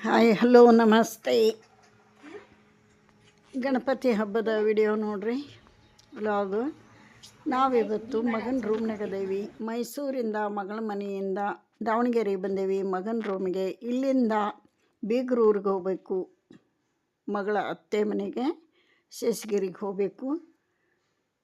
Hi hello ನಮಸ್ತೆ. ಗಣಪತಿ ಹಬ್ಬದ video ನೋಡ್ರಿ, ವ್ಲಾಗು. ನಾವಿವತ್ತು ಮಗನ ರೂಮ್ನಾಗ ಅದೇವಿ. ಮೈಸೂರಿಂದ ಮಗಳ ಮನೆಯಿಂದ ದಾವಣಗೆರೆಗೆ ಬಂದೇವಿ ಮಗನ ರೂಮಿಗೆ. ಇಲ್ಲಿಂದ ಬೀಗ್ರೂರಿಗೆ ಹೋಗಬೇಕು, ಮಗಳ ಅತ್ತೆ ಮನೆಗೆ ಶೇಷಗಿರಿಗೆ ಹೋಗಬೇಕು.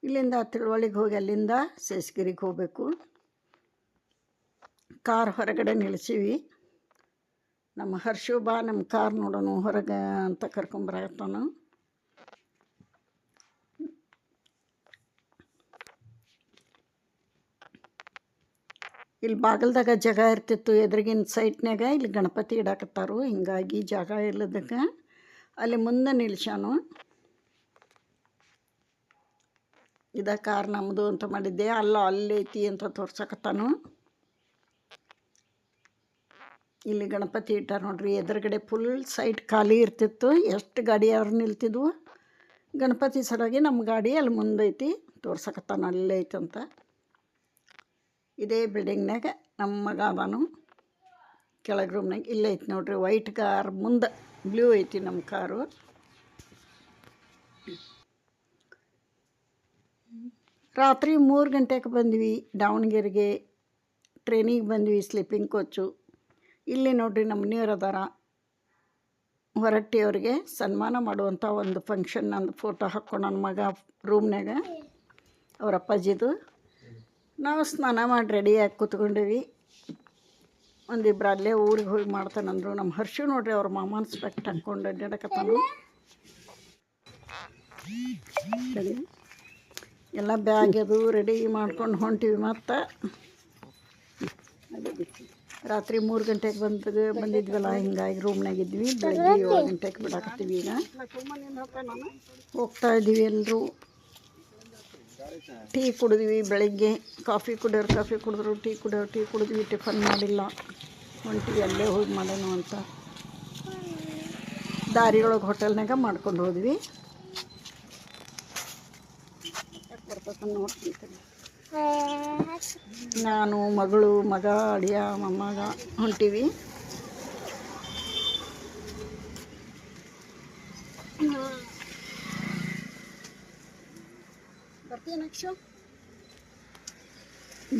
ಇಲ್ಲಿಂದ ತಿಳುವಳಿಗೆ ಹೋಗಿ ಅಲ್ಲಿಂದ ಶೇಷಗಿರಿಗೆ ಹೋಗಬೇಕು. ಕಾರ್ ಹೊರಗಡೆ ನಿಲ್ಲಿಸೀವಿ. ನಮ್ಮ ಹರ್ಷು ಬಾ ನಮ್ಮ ಕಾರ್ ನೋಡೋಣ ಹೊರಗೆ ಅಂತ ಕರ್ಕೊಂಬರತ್ತಾನು. ಇಲ್ಲಿ ಬಾಗಲ್ದಾಗ ಜಾಗ ಇರ್ತಿತ್ತು, ಎದುರಿಗಿನ ಸೈಟ್ನಾಗ ಇಲ್ಲಿ ಗಣಪತಿ ಇಡಾಕತ್ತಾರು. ಹಿಂಗಾಗಿ ಜಾಗ ಇಲ್ಲದಕ್ಕೆ ಅಲ್ಲಿ ಮುಂದೆ ನಿಲ್ಸಾನು. ಇದ ಕಾರ್ ನಮ್ಮದು ಅಂತ ಮಾಡಿದ್ದೆ, ಅಲ್ಲೈತಿ ಅಂತ ತೋರ್ಸಕತ್ತಾನು. ಇಲ್ಲಿ ಗಣಪತಿ ಇಟ್ಟಾರ ನೋಡ್ರಿ. ಎದುರುಗಡೆ ಫುಲ್ ಸೈಟ್ ಖಾಲಿ ಇರ್ತಿತ್ತು, ಎಷ್ಟು ಗಾಡಿ ಅವ್ರು ನಿಲ್ತಿದ್ವು. ಗಣಪತಿ ಸಲುವಾಗಿ ನಮ್ಮ ಗಾಡಿ ಅಲ್ಲಿ ಮುಂದೈತಿ ತೋರ್ಸಕತ್ತಾನ, ಅಲ್ಲೇ ಐತಂತ. ಇದೇ ಬಿಲ್ಡಿಂಗ್ನಾಗ ನಮ್ಮ ಮಗ ಅದಾನು. ಕೆಳಗೆ ರೂಮ್ನಾಗ ಇಲ್ಲೇ ಐತಿ ನೋಡ್ರಿ. ವೈಟ್ ಕಾರ್ ಮುಂದೆ ಬ್ಲೂ ಐತಿ ನಮ್ಮ ಕಾರು. ರಾತ್ರಿ 3 ಗಂಟೆಗೆ ಬಂದ್ವಿ ದಾವಣಗೆರೆಗೆ. ಟ್ರೈನಿಗೆ ಬಂದ್ವಿ, ಸ್ಲೀಪಿಂಗ್ ಕೋಚು. ಇಲ್ಲಿ ನೋಡ್ರಿ ನಮ್ಮ ಮನೆಯವ್ರು ಅದಾರ. ಹೊರಟ್ಟಿಯವ್ರಿಗೆ ಸನ್ಮಾನ ಮಾಡುವಂಥ ಒಂದು ಫಂಕ್ಷನ್. ನಂದು ಫೋಟೋ ಹಾಕ್ಕೊಂಡು ನನ್ನ ಮಗ ರೂಮ್ನಾಗ ಅವ್ರ ಅಪ್ಪಾಜಿದು. ನಾವು ಸ್ನಾನ ಮಾಡಿ ರೆಡಿಯಾಗಿ ಕೂತ್ಕೊಂಡೀವಿ. ಒಂದಿಬ್ಬರು ಅಲ್ಲೇ ಊರಿಗೆ ಹೋಗಿ ಮಾಡ್ತಾನಂದ್ರು. ನಮ್ಮ ಹರ್ಷು ನೋಡ್ರಿ ಅವ್ರ ಮಾಮನ ಸ್ಪೆಕ್ಟ್ ಹಾಕ್ಕೊಂಡು ಅಡ್ಡಾಡಕತ್ತಾನು. ಎಲ್ಲ ಬ್ಯಾಗ್ ಅದು ರೆಡಿ ಮಾಡ್ಕೊಂಡು ಹೊಂಟಿವಿ. ಮತ್ತು ರಾತ್ರಿ 3 ಗಂಟೆಗೆ ಬಂದಿದ್ವಲ್ಲ, ಹಿಂಗಾಗಿ ರೂಮ್ನಾಗಿದ್ವಿ. ಬೆಳಗ್ಗೆ 7 ಗಂಟೆಗೆ ಬಿಡಾಕತ್ತೀವಿ. ಈಗ ಹೋಗ್ತಾ ಇದ್ದೀವಿ. ಎಲ್ಲರೂ ಟೀ ಕುಡಿದ್ವಿ. ಬೆಳಗ್ಗೆ ಕಾಫಿ ಕುಡಿಯೋರು ಕಾಫಿ ಕುಡಿದ್ರು, ಟೀ ಕುಡಿಯೋರು ಟೀ ಕುಡಿದ್ವಿ. ಟಿಫನ್ ಮಾಡಿಲ್ಲ, ಹೊಂಟಿವಿ ಅಲ್ಲೇ ಹೋಗಿ ಮಾಡೋಣ ಅಂತ. ದಾರಿಯೊಳಗೆ ಹೋಟೆಲ್ನಾಗ ಮಾಡ್ಕೊಂಡು ಹೋದ್ವಿ. ನೋಡ್ತೀನಿ, ನಾನು ಮಗಳು ಮಗ ಅಡಿಯ ಮೊಮ್ಮಗ ಹೊಂಟೀವಿ.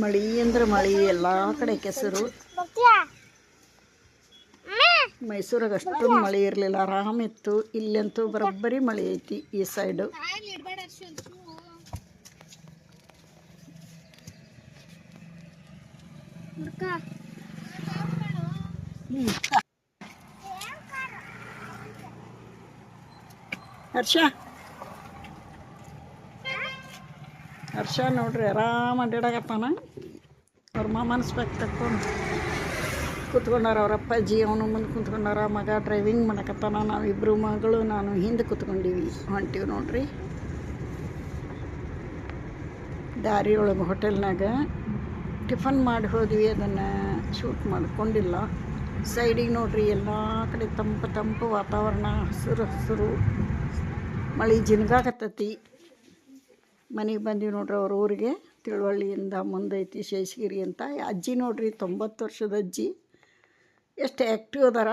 ಮಳಿ ಅಂದ್ರೆ ಮಳಿ, ಎಲ್ಲ ಕಡೆ ಕೆಸರು. ಮೈಸೂರಾಗ ಅಷ್ಟೊಂದು ಮಳೆ ಇರಲಿಲ್ಲ, ಆರಾಮಿತ್ತು. ಇಲ್ಲಂತೂ ಬರೋಬ್ಬರಿ ಮಳೆ ಐತಿ ಈ ಸೈಡು. ಹರ್ಷ ನೋಡ್ರಿ ಆರಾಮ ಅಡ್ಡಾಡಕತ್ತಾನ. ಅವ್ರ ಮಾಮನ ಸ್ಪೆಕ್ಟ್ ತಕ್ಕೊಂಡು ಕೂತ್ಕೊಂಡಾರ. ಅವ್ರ ಅಪ್ಪಾಜಿ ಅವನು ಮುಂದೆ ಕೂತ್ಕೊಂಡಾರ. ಮಗ ಡ್ರೈವಿಂಗ್ ಮಾಡಕತ್ತಾನ. ನಾವಿಬ್ಬರು ಮಗಳು ನಾನು ಹಿಂದೆ ಕೂತ್ಕೊಂಡೀವಿ. ಹೊಂಟೀವಿ ನೋಡ್ರಿ. ದಾರಿಯೊಳಗೆ ಹೋಟೆಲ್ನಾಗ ಟಿಫನ್ ಮಾಡಿ ಹೋದ್ವಿ. ಅದನ್ನು ಶೂಟ್ ಮಾಡ್ಕೊಂಡಿಲ್ಲ. ಸೈಡಿಗೆ ನೋಡ್ರಿ ಎಲ್ಲ ಕಡೆ ತಂಪು ತಂಪು ವಾತಾವರಣ, ಹಸಿರು ಹಸಿರು. ಮಳೆ ಜಿನ್ಗಾಕತ್ತೈತಿ. ಮನೆಗೆ ಬಂದೀವಿ ನೋಡ್ರಿ ಅವ್ರ ಊರಿಗೆ. ತಿಳುವಳ್ಳಿಯಿಂದ ಮುಂದೈತಿ ಶೇಷಗಿರಿ ಅಂತ. ಅಜ್ಜಿ ನೋಡ್ರಿ, 90 ವರ್ಷದ ಅಜ್ಜಿ. ಎಷ್ಟು ಆ್ಯಕ್ಟಿವ್ ಅದಾರ.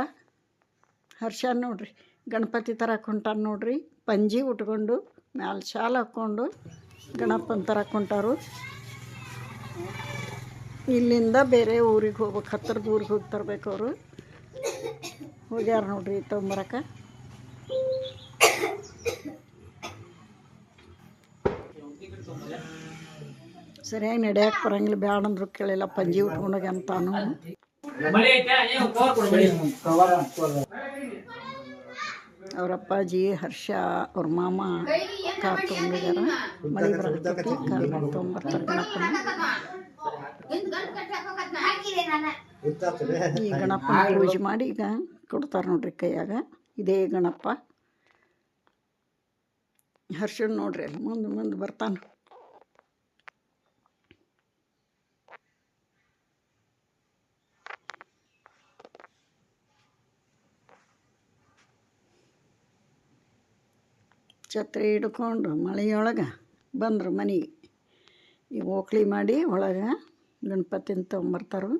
ಹರ್ಷ ನೋಡ್ರಿ ಗಣಪತಿ ತರಕ್ಕೆ ಹೊಂಟಾನ ನೋಡ್ರಿ. ಪಂಜಿ ಉಟ್ಕೊಂಡು ಮ್ಯಾಲೆ ಶಾಲ್ ಹಾಕ್ಕೊಂಡು ಗಣಪನ ತರಕ್ಕೆ ಹೊಂಟಾರು. ಇಲ್ಲಿಂದ ಬೇರೆ ಊರಿಗೆ ಹೋಗ್ಬೇಕು, ಹತ್ತಿರದ ಊರಿಗೆ ಹೋಗಿ ತರ್ಬೇಕು ಅವರು. ಹೋಗ್ಯಾರ ನೋಡ್ರಿ ತೊಗೊಂಬರಕ್ಕೆ. ಸರಿಯಾಗಿ ನಡೆಯಕ್ಕೆ ಬರಂಗಿಲ್ಲ, ಬ್ಯಾಡಂದ್ರು ಕೇಳಿಲ್ಲ. ಪಂಜಿ ಉಟ್ಕೊಂಡೋಗಿ ಅಂತಾನು. ಅವ್ರ ಅಪ್ಪಾಜಿ ಹರ್ಷ ಅವ್ರ ಮಾಮ ಕಾರ್ ತೊಗೊಂಡಿದ್ದಾರೆ. ಮಳೆ ಬರಕತ್ತೈತಿ, ಕಾರ್ ತೊಗೊಂಬರ್ತಾರೆ ಗಣಪನ. ಈ ಗಣಪನ ಪೂಜೆ ಮಾಡಿ ಈಗ ಕೊಡ್ತಾರೆ ನೋಡ್ರಿ ಕೈಯಾಗ. ಇದೇ ಗಣಪ. ಹರ್ಷನ್ ನೋಡ್ರಿ ಅಲ್ಲಿ ಮುಂದೆ ಬರ್ತಾನೆ. ಛತ್ರಿ ಹಿಡ್ಕೊಂಡು ಮಳೆಯೊಳಗೆ ಬಂದರು ಮನೆಗೆ. ಈಗ ಓಕ್ಳಿ ಮಾಡಿ ಒಳಗೆ ಗಣಪತಿನ ತೊಗೊಂಬರ್ತಾರೆ.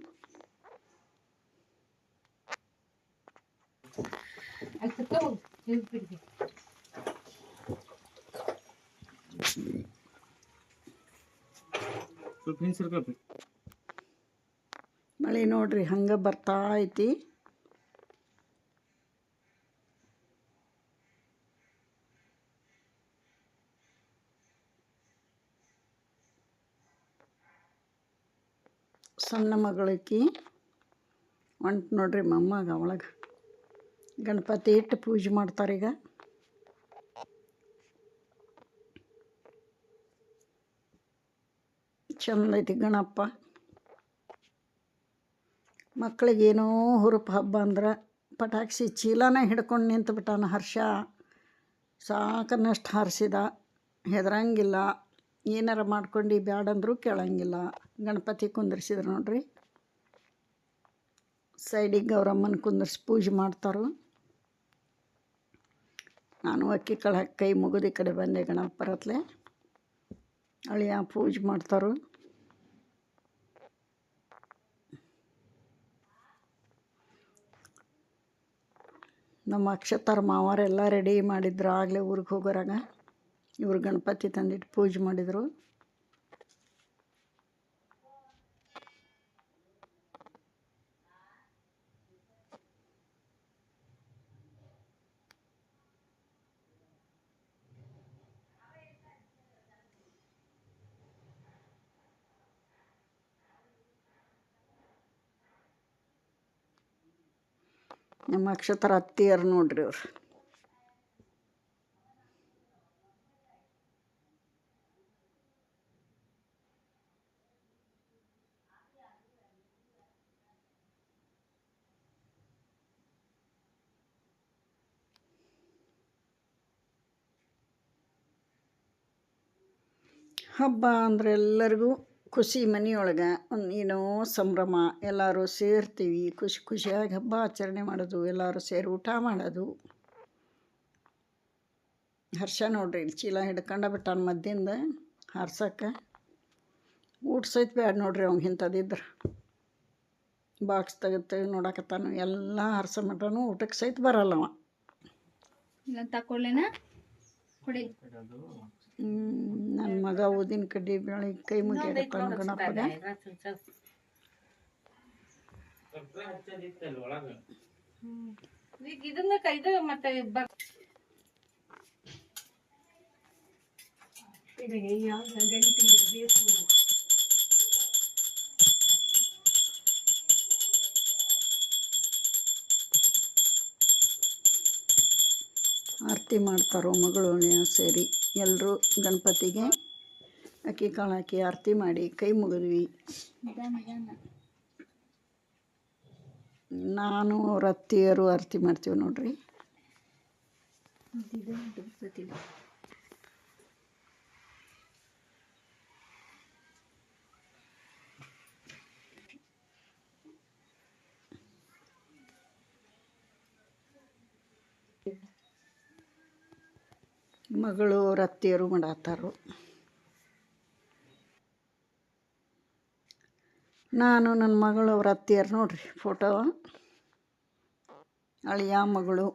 ಮಳೆ ನೋಡ್ರಿ ಹಂಗೆ ಬರ್ತಾ ಐತಿ. ಸಣ್ಣ ಮಗಳಕಿ ಹೊಂಟು ನೋಡ್ರಿ ಮೊಮ್ಮಗ ಒಳಗೆ ಗಣಪತಿ ಇಟ್ಟು ಪೂಜೆ ಮಾಡ್ತಾರೀಗ. ಚಂದ ಐತಿ ಗಣಪ. ಮಕ್ಳಿಗೇನೋ ಹುರುಪು ಹಬ್ಬ ಅಂದ್ರೆ ಪಟಾಕ್ಷಿ ಚೀಲನ ಹಿಡ್ಕೊಂಡು ನಿಂತುಬಿಟ್ಟಾನ ಹರ್ಷ. ಸಾಕನ್ನಷ್ಟು ಹಾರಿಸಿದ, ಹೆದರಂಗಿಲ್ಲ. ಏನಾರ ಮಾಡ್ಕೊಂಡು ಬ್ಯಾಡಂದ್ರೂ ಕೇಳಂಗಿಲ್ಲ. ಗಣಪತಿ ಕುಂದರ್ಸಿದ್ರು ನೋಡ್ರಿ. ಸೈಡಿಗೆ ಗೌರಮ್ಮನ ಕುಂದರ್ಸಿ ಪೂಜೆ ಮಾಡ್ತಾರೋ. ನಾನು ಅಕ್ಕಿ ಕಾಳು ಹಾಕಿ ಕೈ ಮುಗಿದು ಈ ಕಡೆ ಬಂದೆ ಗಣಪರತ್ಲೆ. ಅಳಿಯ ಪೂಜೆ ಮಾಡ್ತಾರೋ. ನಮ್ಮ ಅಕ್ಷತಾರ ಮಾವರೆಲ್ಲ ರೆಡಿ ಮಾಡಿದ್ರು ಆಗಲೇ ಊರಿಗೆ ಹೋಗೋರಾಗ. ಇವರು ಗಣಪತಿ ತಂದಿಟ್ಟು ಪೂಜೆ ಮಾಡಿದರು. ನಮ್ಮ ಅಕ್ಷತರ ಅತ್ತಿಯರು ನೋಡ್ರಿ ಅವ್ರು. ಹಬ್ಬ ಅಂದರೆ ಎಲ್ಲರಿಗೂ ಖುಷಿ. ಮನೆಯೊಳಗೆ ಒಂದು ಏನೋ ಸಂಭ್ರಮ. ಎಲ್ಲರೂ ಸೇರ್ತೀವಿ, ಖುಷಿ ಖುಷಿಯಾಗಿ ಹಬ್ಬ ಆಚರಣೆ ಮಾಡೋದು, ಎಲ್ಲರೂ ಸೇರಿ ಊಟ ಮಾಡೋದು. ಹರ್ಷ ನೋಡ್ರಿ ಚೀಲ ಹಿಡ್ಕೊಂಡ ಬಿಟ್ಟಾನ ಮದ್ದಿಂದ ಹಾರ್ಸಕ್ಕೆ. ಊಟ ಸಹಿತ ಬ್ಯಾಡ ನೋಡ್ರಿ ಅವ್ನು ಇಂಥದ್ದಿದ್ರೆ. ಬಾಕ್ಸ್ ತೆಗೆದು ನೋಡಕತ್ತಾನು. ಎಲ್ಲ ಹರ್ಸ ಮಟನು ಊಟಕ್ಕೆ ಸಹಿತ ಬರಲ್ಲವ. ತಕೊಳ್ಳೇನ ಕೊಡಿ. ನನ್ನ ಮಗ ಊದಿನ ಕಡ್ಡಿ ಬೆಳಗ್ಗೆ ಕೈ ಮುಗಿಯಕತ್ತಾನ ಗಣಪಗ. ಇದನ್ನ ಕೈದು ಮತ್ತೆ ಆರತಿ ಮಾಡ್ತಾರೋ ಮಗಳು ಅಳಿಯ ಸೇರಿ ಎಲ್ಲರೂ ಗಣಪತಿಗೆ ಅಕ್ಕಿ ಕಾಳು ಹಾಕಿ ಆರತಿ ಮಾಡಿ ಕೈ ಮುಗಿದ್ವಿ. ನಾನು ಅವ್ರ ಅತ್ತಿಯರು ಆರತಿ ಮಾಡ್ತೀವಿ ನೋಡ್ರಿ. ಮಗಳು ಅವ್ರ ಅತ್ತಿಯರು ಮಾಡತ್ತಾರು. ನಾನು ನನ್ನ ಮಗಳು ಅವ್ರ ಅತ್ತಿಯರು ನೋಡ್ರಿ ಫೋಟೋ. ಅಳಿಯ ಮಗಳು.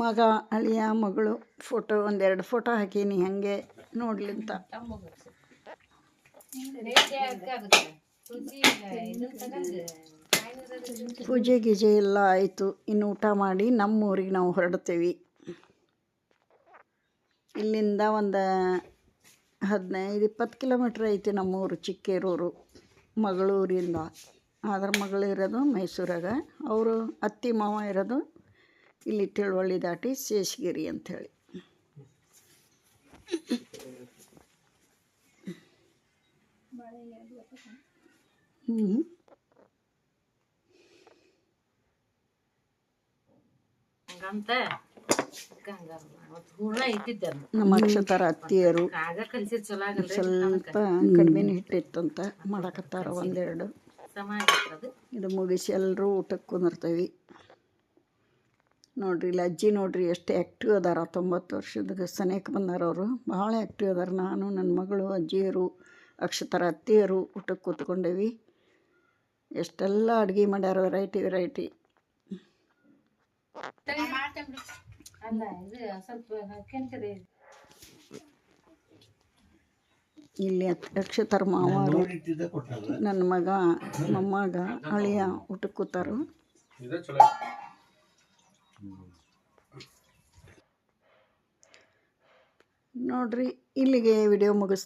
ಮಗ ಅಳಿಯ ಮಗಳು ಫೋಟೋ ಒಂದೆರಡು ಫೋಟೋ ಹಾಕೀನಿ ಹಾಗೆ ನೋಡ್ಲಿಂತ. ಪೂಜೆ ಗೀಜೆ ಎಲ್ಲ ಆಯಿತು. ಇನ್ನು ಊಟ ಮಾಡಿ ನಮ್ಮೂರಿಗೆ ನಾವು ಹೊರಡ್ತೇವೆ. ಇಲ್ಲಿಂದ ಒಂದು 15-20 ಕಿಲೋಮೀಟ್ರ್ ಐತಿ ನಮ್ಮೂರು ಚಿಕ್ಕೇರೂರು ಮಗಳೂರಿಂದ. ಆದ್ರೆ ಮಗಳು ಇರೋದು ಮೈಸೂರಾಗ, ಅವರು ಅತ್ತಿ ಮಾವ ಇರೋದು ಇಲ್ಲಿ ತಿಳುವಳ್ಳಿ ದಾಟಿ ಶೇಷಗಿರಿ ಅಂಥೇಳಿ. ನಮ್ಮ ಅಕ್ಷತರ ಅತ್ತಿಯರು ಸ್ವಲ್ಪ ಕಡಿಮೆ ಹಿಟ್ಟಿತ್ತಂತ ಮಾಡಕತ್ತಾರ ಒಂದೆರಡು. ಇದು ಮುಗಿಸಿ ಎಲ್ಲರೂ ಊಟಕ್ಕೆ ಕುಂದಿರ್ತೀವಿ ನೋಡ್ರಿ. ಇಲ್ಲಿ ಅಜ್ಜಿ ನೋಡ್ರಿ ಎಷ್ಟು ಆ್ಯಕ್ಟಿವ್ ಅದಾರ. 90 ವರ್ಷದ ಸನೇಕ ಬಂದಾರ ಅವರು. ಭಾಳ ಆ್ಯಕ್ಟಿವ್ ಅದಾರ. ನಾನು ನನ್ನ ಮಗಳು ಅಜ್ಜಿಯರು ಅಕ್ಷತರ ಅತ್ತಿಯರು ಊಟಕ್ಕೆ ಕೂತ್ಕೊಂಡೇವಿ. ಎಷ್ಟೆಲ್ಲ ಅಡುಗೆ ಮಾಡ್ಯಾರ, ವೆರೈಟಿ. ಅಲ್ಲ ಇದು ಸ್ವಲ್ಪ ಹಾಕ್ಯಂತೀರಿ. ಇಲ್ಲಿ ಅಕ್ಷತರ ಮಾವರು, ನನ್ನ ಮಗ, ಮೊಮ್ಮಗ, ಅಳಿಯ ಊಟಕ್ಕೆ ಕೂತಾರು. ನೋಡ್ರಿ, ಇಲ್ಲಿಗೆ ವಿಡಿಯೋ ಮುಗಿಸ್ತೀನಿ.